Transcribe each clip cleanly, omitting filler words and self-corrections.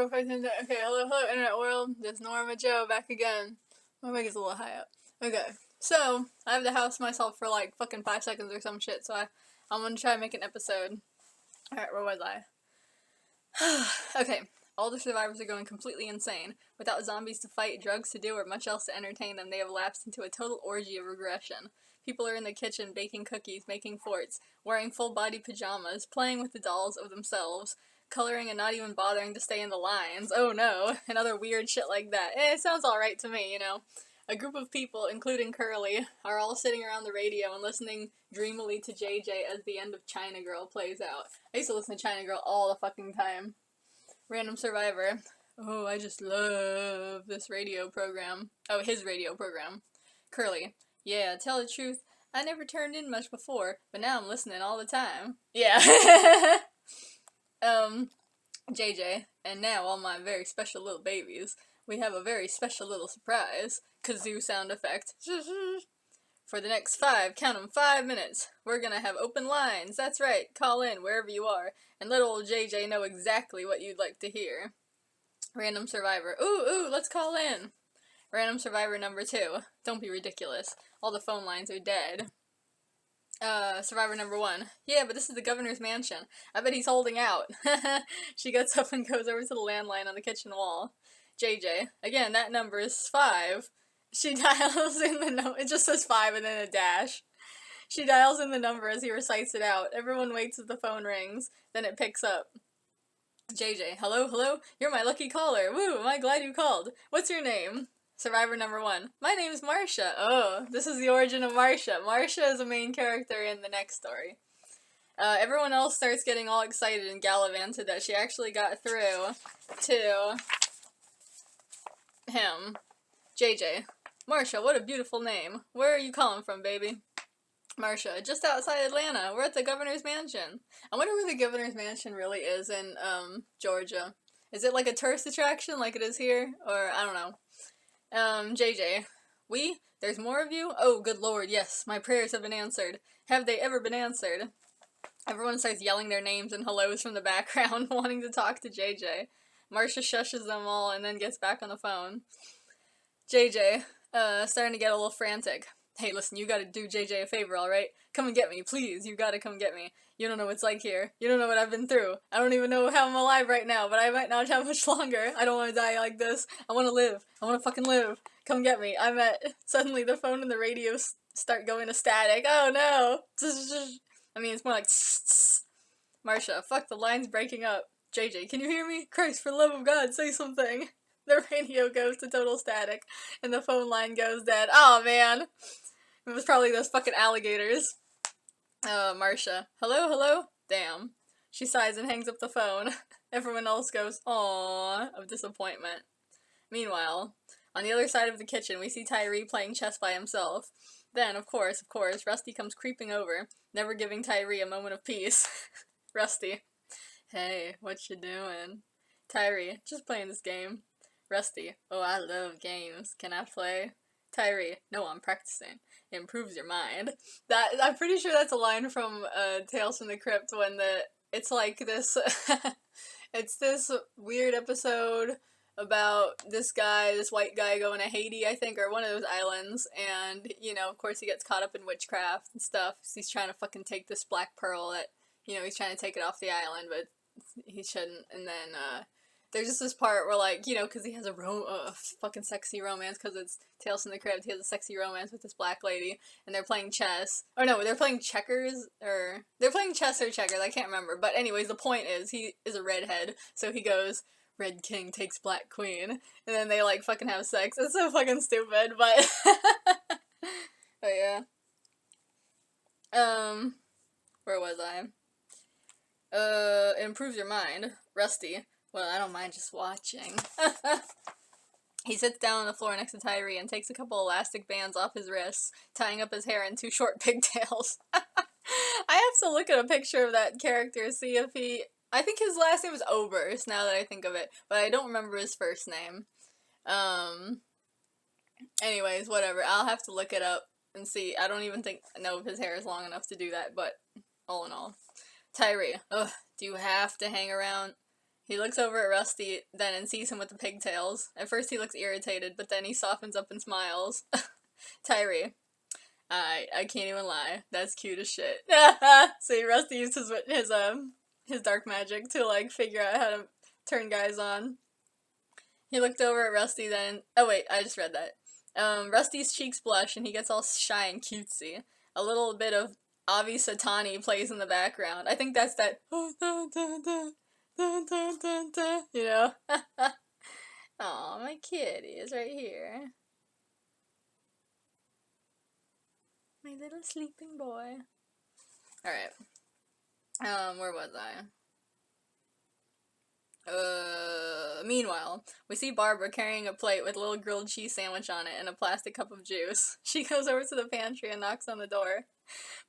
Okay, hello, internet world. This is Norma Joe back again. My mic is a little high up. Okay, so I have the house myself for like fucking 5 seconds or some shit. So I'm gonna try and make an episode. All right, where was I? Okay, all the survivors are going completely insane. Without zombies to fight, drugs to do, or much else to entertain them, they have lapsed into a total orgy of regression. People are in the kitchen baking cookies, making forts, wearing full-body pajamas, playing with the dolls of themselves, coloring and not even bothering to stay in the lines. Oh no, and other weird shit like that. It sounds alright to me, you know. A group of people, including Curly, are all sitting around the radio and listening dreamily to JJ as the end of China Girl plays out. I used to listen to China Girl all the fucking time. Random survivor. Oh, I just love this radio program. Oh, his radio program. Curly. Yeah, tell the truth, I never turned in much before, but now I'm listening all the time. Yeah. JJ, and now all my very special little babies, we have a very special little surprise. Kazoo sound effect. For the next 5 minutes, we're gonna have open lines. That's right, call in wherever you are, and let old JJ know exactly what you'd like to hear. Random survivor. Ooh, let's call in. Random survivor number 2. Don't be ridiculous. All the phone lines are dead. Survivor number 1. Yeah, but this is the governor's mansion. I bet he's holding out. She gets up and goes over to the landline on the kitchen wall. JJ. Again, that number is 5. She dials in the number. It just says 5 and then a dash. She dials in the number as he recites it out. Everyone waits as the phone rings. Then it picks up. JJ. Hello? You're my lucky caller. Woo, am I glad you called. What's your name? Survivor number 1. My name's Marsha. Oh, this is the origin of Marsha. Marsha is a main character in the next story. Everyone else starts getting all excited and gallivanted that she actually got through to him. JJ. Marsha, what a beautiful name. Where are you calling from, baby? Marsha, just outside Atlanta. We're at the governor's mansion. I wonder where the governor's mansion really is in, Georgia. Is it like a tourist attraction like it is here? Or, I don't know. JJ. There's more of you? Oh, good lord, yes. My prayers have been answered. Have they ever been answered? Everyone starts yelling their names and hellos from the background, wanting to talk to JJ. Marsha shushes them all and then gets back on the phone. JJ, starting to get a little frantic. Hey, listen, you gotta do JJ a favor, alright? Come and get me, please. You gotta come get me. You don't know what it's like here. You don't know what I've been through. I don't even know how I'm alive right now, but I might not have much longer. I don't want to die like this. I want to live. I want to fucking live. Come get me. Suddenly the phone and the radio start going to static. Oh no! I mean, it's more like Marsha, fuck, the line's breaking up. JJ, can you hear me? Christ, for the love of God, say something. The radio goes to total static, and the phone line goes dead. Oh man! It was probably those fucking alligators. Marsha. Hello? Damn. She sighs and hangs up the phone. Everyone else goes, aww, of disappointment. Meanwhile, on the other side of the kitchen, we see Tyree playing chess by himself. Then, of course, Rusty comes creeping over, never giving Tyree a moment of peace. Rusty. Hey, what you doing? Tyree, just playing this game. Rusty. Oh, I love games. Can I play? Tyree. No, I'm practicing. It improves your mind. I'm pretty sure that's a line from Tales from the Crypt when it's like this it's this weird episode about this white guy going to Haiti, I think, or one of those islands, and, you know, of course he gets caught up in witchcraft and stuff. So he's trying to fucking take this black pearl that, you know, he's trying to take it off the island, but he shouldn't, and then, there's just this part where, like, you know, because he has a fucking sexy romance, because it's Tales from the Crypt, he has a sexy romance with this black lady, and they're playing chess. Or no, they're playing checkers, or... They're playing chess or checkers, I can't remember. But anyways, the point is, he is a redhead, so he goes, Red King takes Black Queen, and then they, like, fucking have sex. It's so fucking stupid, but... But yeah. Where was I? It improves your mind. Rusty. Well, I don't mind just watching. He sits down on the floor next to Tyree and takes a couple elastic bands off his wrists, tying up his hair in 2 short pigtails. I have to look at a picture of that character, see if I think his last name was Oberst, now that I think of it, but I don't remember his first name. Anyways, whatever, I'll have to look it up and see. I don't even know if his hair is long enough to do that, but all in all. Tyree, ugh, do you have to hang around? He looks over at Rusty then and sees him with the pigtails. At first he looks irritated, but then he softens up and smiles. Tyree. I can't even lie. That's cute as shit. See, Rusty used his dark magic to like figure out how to turn guys on. He looked over at Rusty then. Oh wait, I just read that. Rusty's cheeks blush and he gets all shy and cutesy. A little bit of Avi Satani plays in the background. I think that's that. You know? Aw, my kitty is right here. My little sleeping boy. Alright. Where was I? Meanwhile, we see Barbara carrying a plate with a little grilled cheese sandwich on it and a plastic cup of juice. She goes over to the pantry and knocks on the door.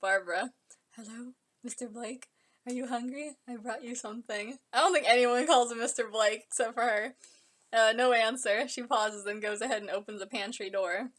Barbara. Hello, Mr. Blake? Are you hungry? I brought you something. I don't think anyone calls him Mr. Blake except for her. No answer. She pauses and goes ahead and opens the pantry door.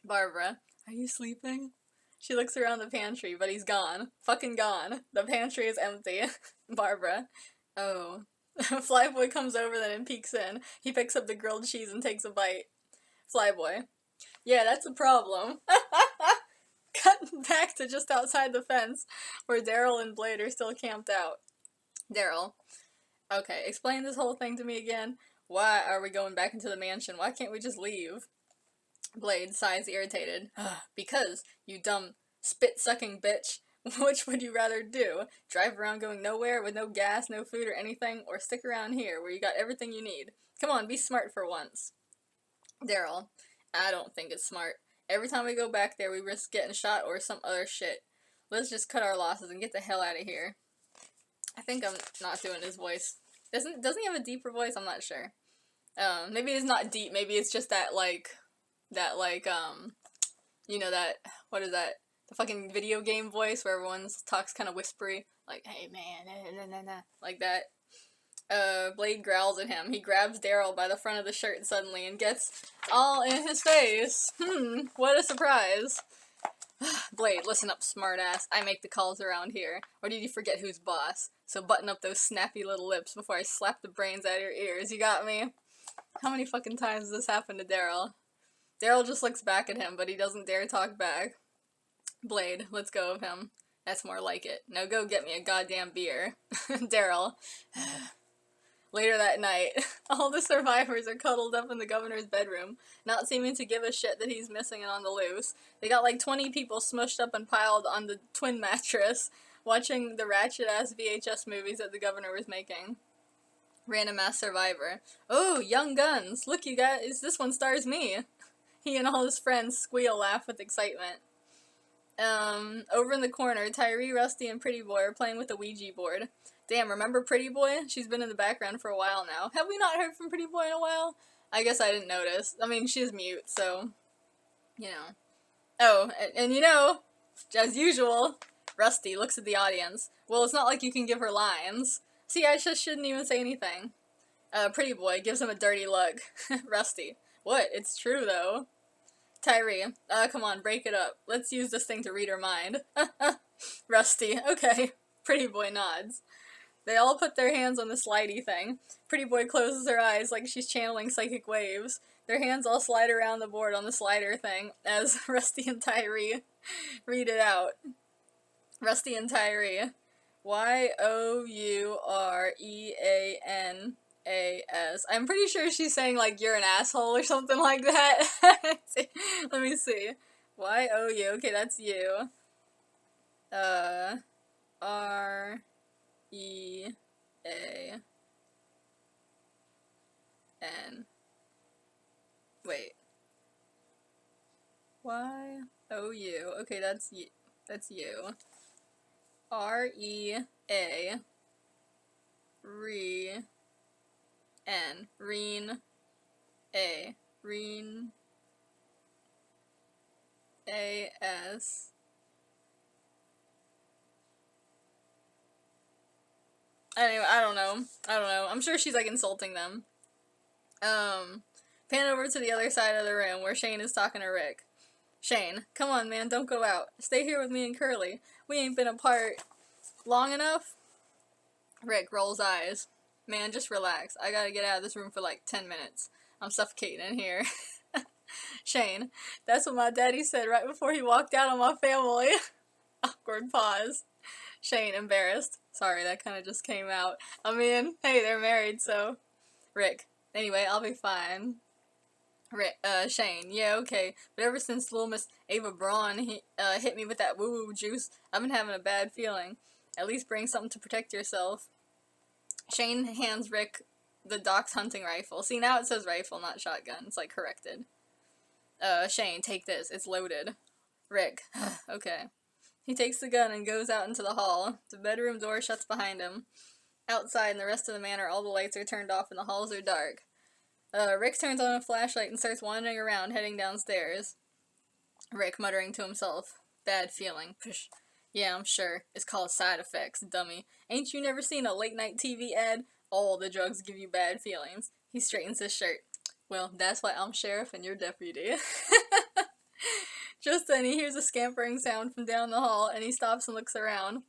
Barbara. Are you sleeping? She looks around the pantry, but he's gone. Fucking gone. The pantry is empty. Barbara. Oh. Flyboy comes over then and peeks in. He picks up the grilled cheese and takes a bite. Flyboy. Yeah, that's a problem. Cut back to just outside the fence, where Daryl and Blade are still camped out. Daryl. Okay, explain this whole thing to me again. Why are we going back into the mansion? Why can't we just leave? Blade sighs irritated. Because, you dumb, spit-sucking bitch. Which would you rather do? Drive around going nowhere with no gas, no food or anything, or stick around here where you got everything you need? Come on, be smart for once. Daryl. I don't think it's smart. Every time we go back there, we risk getting shot or some other shit. Let's just cut our losses and get the hell out of here. I think I'm not doing his voice. Doesn't he have a deeper voice? I'm not sure. Maybe it's not deep. Maybe it's just that, you know, that, what is that? The fucking video game voice where everyone talks kind of whispery. Like, hey man, nah, nah, nah, like that. Blade growls at him. He grabs Daryl by the front of the shirt suddenly and gets all in his face. What a surprise. Blade, listen up, smartass. I make the calls around here. Or did you forget who's boss? So button up those snappy little lips before I slap the brains out of your ears. You got me? How many fucking times has this happened to Daryl? Daryl just looks back at him, but he doesn't dare talk back. Blade, let's go of him. That's more like it. Now go get me a goddamn beer. Daryl. Later that night, all the survivors are cuddled up in the governor's bedroom, not seeming to give a shit that he's missing and on the loose. They got like 20 people smushed up and piled on the twin mattress, watching the ratchet-ass VHS movies that the governor was making. Random ass survivor. Oh, Young Guns! Look, you guys, this one stars me! He and all his friends squeal laugh with excitement. Over in the corner, Tyree, Rusty, and Pretty Boy are playing with the Ouija board. Damn, remember Pretty Boy? She's been in the background for a while now. Have we not heard from Pretty Boy in a while? I guess I didn't notice. I mean, she's mute, so, you know. Oh, and you know, as usual, Rusty looks at the audience. Well, it's not like you can give her lines. See, I just shouldn't even say anything. Pretty Boy gives him a dirty look. Rusty. What? It's true, though. Tyree. Come on, break it up. Let's use this thing to read her mind. Rusty. Okay. Pretty Boy nods. They all put their hands on the slidey thing. Pretty Boy closes her eyes like she's channeling psychic waves. Their hands all slide around the board on the slider thing as Rusty and Tyree read it out. Rusty and Tyree. Youreans. I'm pretty sure she's saying, like, you're an asshole or something like that. Let me see. Y-O-U. Okay, that's you. R-E-A-N. Wait. Y-O-U. Okay, that's you. That's you. R-E-A. Re-N. Reen. A. Reen. A-S. Anyway, I don't know. I'm sure she's, like, insulting them. Pan over to the other side of the room where Shane is talking to Rick. Shane, come on, man, don't go out. Stay here with me and Curly. We ain't been apart long enough? Rick rolls eyes. Man, just relax. I gotta get out of this room for like 10 minutes. I'm suffocating in here. Shane, that's what my daddy said right before he walked out on my family. Awkward pause. Shane, embarrassed. Sorry, that kind of just came out. I mean, hey, they're married, so. Rick, anyway, I'll be fine. Rick, Shane, yeah, okay. But ever since little Miss Ava Braun hit me with that woo-woo juice, I've been having a bad feeling. At least bring something to protect yourself. Shane hands Rick the Doc's hunting rifle. See, now it says rifle, not shotgun. It's, like, corrected. Shane, take this. It's loaded. Rick, okay. He takes the gun and goes out into the hall. The bedroom door shuts behind him. Outside in the rest of the manor, all the lights are turned off and the halls are dark. Rick turns on a flashlight and starts wandering around, heading downstairs. Rick muttering to himself. Bad feeling. Psh. Yeah, I'm sure. It's called side effects, dummy. Ain't you never seen a late-night TV ad? All the drugs give you bad feelings. He straightens his shirt. Well, that's why I'm sheriff and you're deputy. Just then he hears a scampering sound from down the hall, and he stops and looks around.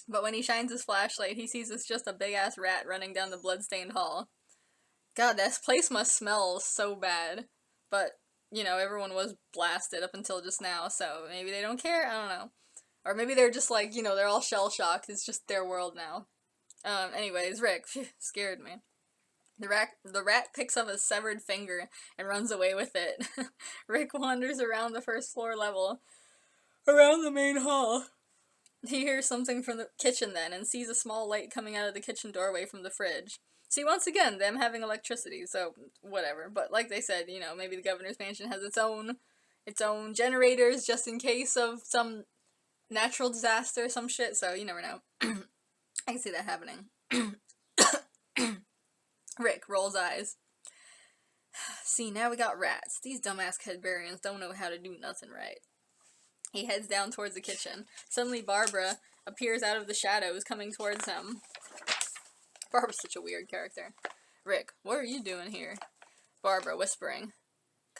But when he shines his flashlight, he sees it's just a big-ass rat running down the blood-stained hall. God, this place must smell so bad. But, you know, everyone was blasted up until just now, so maybe they don't care? I don't know. Or maybe they're just like, you know, they're all shell-shocked. It's just their world now. Anyways, Rick, phew, scared me. The rat picks up a severed finger and runs away with it. Rick wanders around the first floor level, around the main hall. He hears something from the kitchen then, and sees a small light coming out of the kitchen doorway from the fridge. See, once again, them having electricity, so whatever. But like they said, you know, maybe the governor's mansion has its own generators just in case of some natural disaster or some shit, so you never know. I can see that happening. Rick rolls eyes. See, now we got rats. These dumbass Cadburians don't know how to do nothing right. He heads down towards the kitchen. Suddenly Barbara appears out of the shadows, coming towards him. Barbara's such a weird character. Rick, what are you doing here? Barbara, whispering.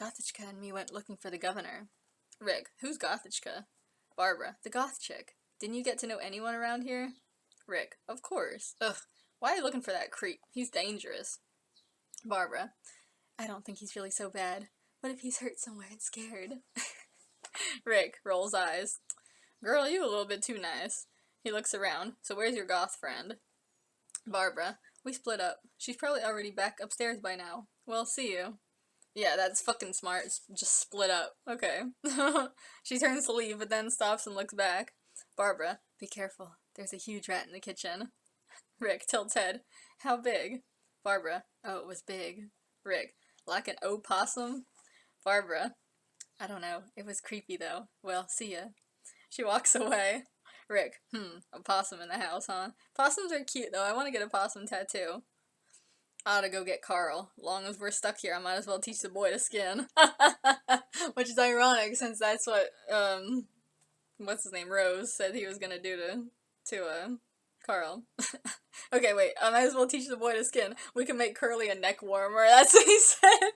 Gothitchka and me went looking for the governor. Rick, who's Gothitchka? Barbara, the goth chick. Didn't you get to know anyone around here? Rick, of course. Ugh, why are you looking for that creep? He's dangerous. Barbara, I don't think he's really so bad. What if he's hurt somewhere and scared? Rick rolls eyes. Girl, you a little bit too nice. He looks around. So where's your goth friend? Barbara, we split up. She's probably already back upstairs by now. Well, see you. Yeah, that's fucking smart. Just split up. Okay. She turns to leave, but then stops and looks back. Barbara, be careful. There's a huge rat in the kitchen. Rick tilts head. How big? Barbara, oh, it was big. Rick, like an opossum? Barbara, I don't know. It was creepy, though. Well, see ya. She walks away. Rick, a possum in the house, huh? Possums are cute, though. I want to get a possum tattoo. I ought to go get Carl. Long as we're stuck here, I might as well teach the boy to skin. Which is ironic, since that's what, what's his name, Rose, said he was gonna do to Carl. Okay, wait, I might as well teach the boy to skin. We can make Curly a neck warmer, that's what he said.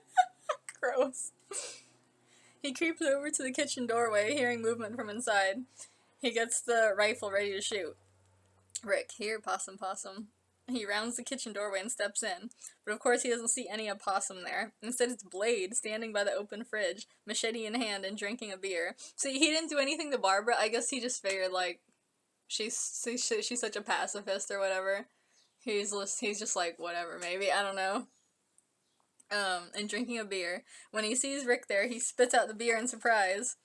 Gross. He creeps over to the kitchen doorway, hearing movement from inside. He gets the rifle ready to shoot. Rick, here, possum. He rounds the kitchen doorway and steps in. But of course he doesn't see any opossum there. Instead it's Blade, standing by the open fridge, machete in hand and drinking a beer. See, he didn't do anything to Barbara. I guess he just figured, like, she's such a pacifist or whatever. He's just like, whatever, maybe, I don't know. And drinking a beer. When he sees Rick there, he spits out the beer in surprise.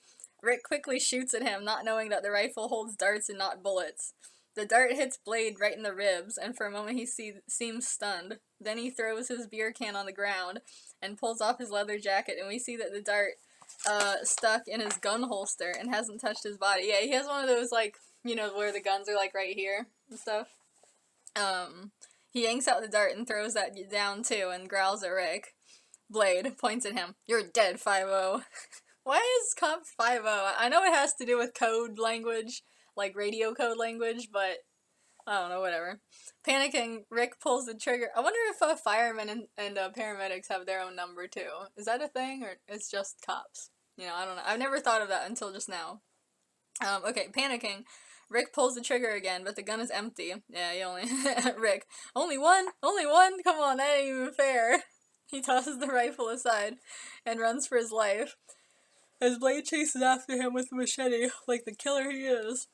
Rick quickly shoots at him, not knowing that the rifle holds darts and not bullets. The dart hits Blade right in the ribs, and for a moment he seems stunned. Then he throws his beer can on the ground and pulls off his leather jacket, and we see that the dart stuck in his gun holster and hasn't touched his body. Yeah, he has one of those, like, you know, where the guns are, like, right here and stuff. He yanks out the dart and throws that down, too, and growls at Rick. Blade points at him. You're dead, 5-0. Why is Cop 5-0? I know it has to do with code language, like radio code language, but I don't know, whatever. Panicking, Rick pulls the trigger. I wonder if firemen and paramedics have their own number, too. Is that a thing, or it's just cops? You know, I don't know. I've never thought of that until just now. Okay, panicking, Rick pulls the trigger again, but the gun is empty. Yeah, he only... Rick. Only one? Only one? Come on, that ain't even fair. He tosses the rifle aside and runs for his life, as Blade chases after him with the machete, like the killer he is.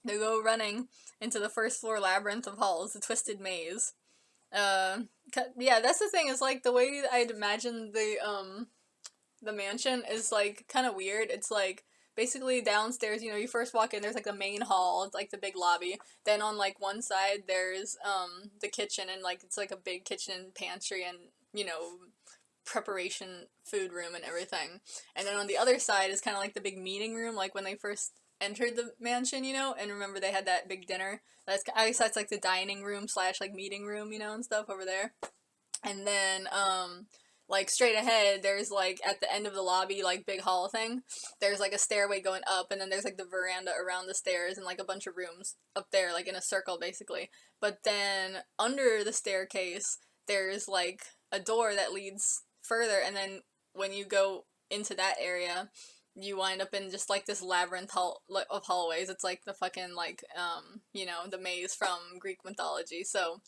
They go running into the first floor labyrinth of halls, the twisted maze. Yeah, that's the thing, is like, the way I'd imagine the mansion is like kind of weird. It's like basically downstairs, you know, you first walk in, there's like the main hall, it's like the big lobby. Then on like one side there's the kitchen, and like it's like a big kitchen pantry and, you know, preparation food room and everything. And then on the other side is kind of like the big meeting room, like when they first entered the mansion, you know, and remember they had that big dinner. I guess that's like the dining room slash like meeting room, you know, and stuff over there. And then like straight ahead there's like at the end of the lobby, like big hall thing, there's like a stairway going up, and then there's like the veranda around the stairs and like a bunch of rooms up there, like in a circle basically. But then under the staircase there's like a door that leads further, and then when you go into that area you wind up in just like this labyrinth of hallways. It's like the fucking like you know, the maze from Greek mythology. So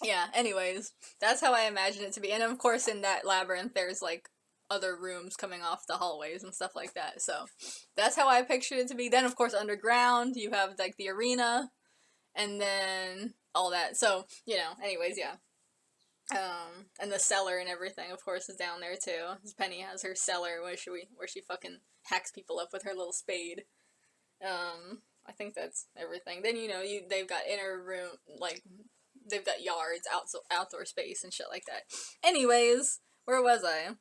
yeah, anyways, that's how I imagine it to be. And of course in that labyrinth there's like other rooms coming off the hallways and stuff like that. So that's how I pictured it to be. Then of course underground you have like the arena and then all that. So, you know, anyways, yeah. And the cellar and everything, of course, is down there too. Penny has her cellar where she fucking hacks people up with her little spade. I think that's everything. Then, you know, they've got inner room, like, they've got yards, outdoor space and shit like that. Anyways, where was I?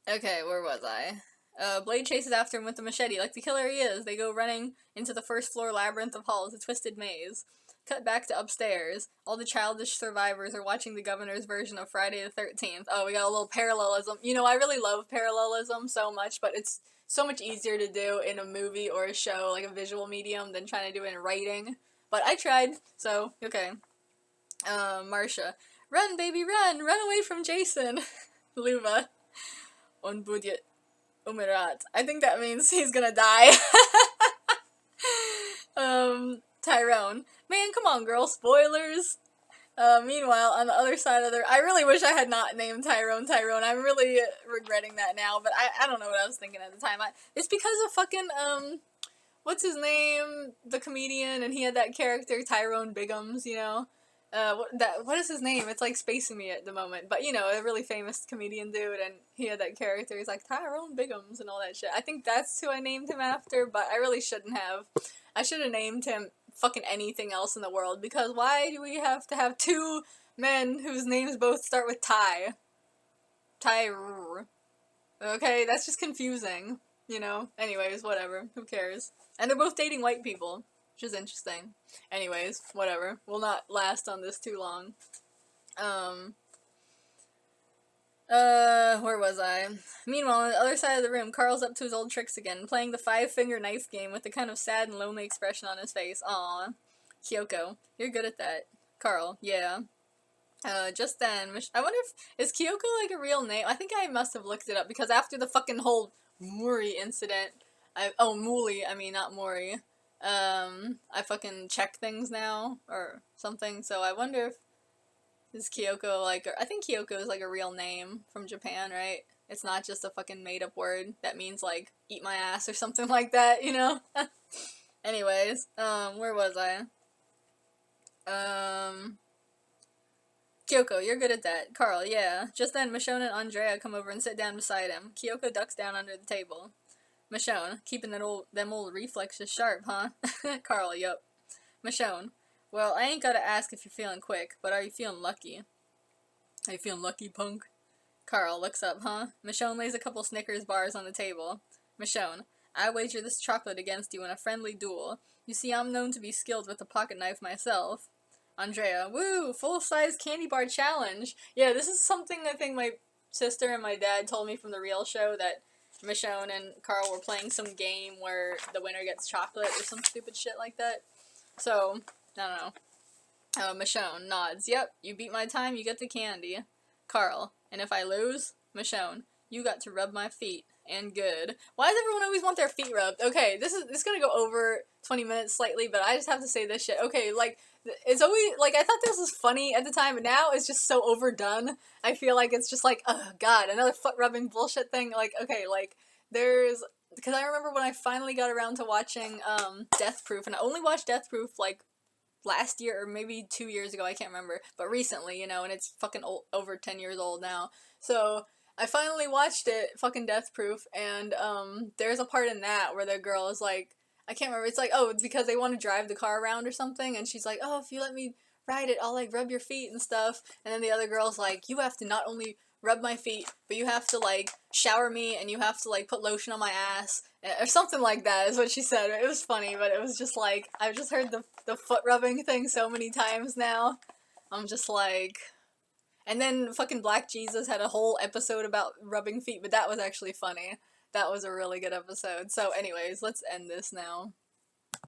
Okay, where was I? Blade chases after him with the machete, like the killer he is. They go running into the first floor labyrinth of halls, a twisted maze. Cut back to upstairs. All the childish survivors are watching the governor's version of Friday the 13th. Oh, we got a little parallelism. You know, I really love parallelism so much, but it's so much easier to do in a movie or a show, like a visual medium, than trying to do it in writing. But I tried, so, okay. Marcia. Run, baby, run! Run away from Jason! Luva. On budget. Umirat. I think that means he's gonna die. Tyrone. Man, come on, girl. Spoilers. Meanwhile, on the other side of I really wish I had not named Tyrone Tyrone. I'm really regretting that now, but I don't know what I was thinking at the time. It's because of fucking, what's his name? The comedian, and he had that character, Tyrone Biggums, you know? What is his name? It's like spacing me at the moment, but you know, a really famous comedian dude, and he had that character. He's like Tyrone Biggums and all that shit. I think that's who I named him after, but I really shouldn't have. I should have named him fucking anything else in the world, because why do we have to have two men whose names both start with Ty? Okay, that's just confusing, you know? Anyways, whatever. Who cares? And they're both dating white people, which is interesting. Anyways, whatever. We'll not last on this too long. Where was I? Meanwhile, on the other side of the room, Carl's up to his old tricks again, playing the 5-finger knife game with a kind of sad and lonely expression on his face. Aww. Kyoko, you're good at that. Carl, yeah. Just then, I wonder is Kyoko like a real name? I think I must have looked it up, because after the fucking whole Mori incident, Muli, I mean, not Mori, I fucking check things now, or something, so I wonder if is Kyoko like, I think Kyoko is like a real name from Japan, right? It's not just a fucking made-up word that means, like, eat my ass or something like that, you know? Anyways, where was I? Kyoko, you're good at that. Carl, yeah. Just then, Michonne and Andrea come over and sit down beside him. Kyoko ducks down under the table. Michonne, keeping them old reflexes sharp, huh? Carl, yup. Michonne, well, I ain't gotta ask if you're feeling quick, but are you feeling lucky? Are you feeling lucky, punk? Carl looks up, huh? Michonne lays a couple Snickers bars on the table. Michonne, I wager this chocolate against you in a friendly duel. You see, I'm known to be skilled with a pocket knife myself. Andrea, woo, full-size candy bar challenge. Yeah, this is something I think my sister and my dad told me from the real show, that Michonne and Carl were playing some game where the winner gets chocolate or some stupid shit like that. So, I don't know. Michonne nods. Yep, you beat my time, you get the candy. Carl, and if I lose? Michonne, you got to rub my feet. and good. Why does everyone always want their feet rubbed? Okay, this is gonna go over 20 minutes slightly, but I just have to say this shit. Okay, like, it's always, like, I thought this was funny at the time, but now it's just so overdone. I feel like it's just like, oh god, another foot rubbing bullshit thing. Like, okay, like, there's, because I remember when I finally got around to watching, Death Proof, and I only watched Death Proof, like, last year or maybe 2 years ago, I can't remember, but recently, you know, and it's fucking over 10 years old now. So I finally watched it, fucking Death Proof, and there's a part in that where the girl is like, I can't remember, it's like, oh, it's because they want to drive the car around or something, and she's like, oh, if you let me ride it, I'll like rub your feet and stuff, and then the other girl's like, you have to not only rub my feet, but you have to like shower me and you have to like put lotion on my ass or something like that is what she said. It was funny, but it was just like, I've just heard the foot rubbing thing so many times now. I'm just like, and then fucking Black Jesus had a whole episode about rubbing feet, but that was actually funny. That was a really good episode. So anyways, let's end this now.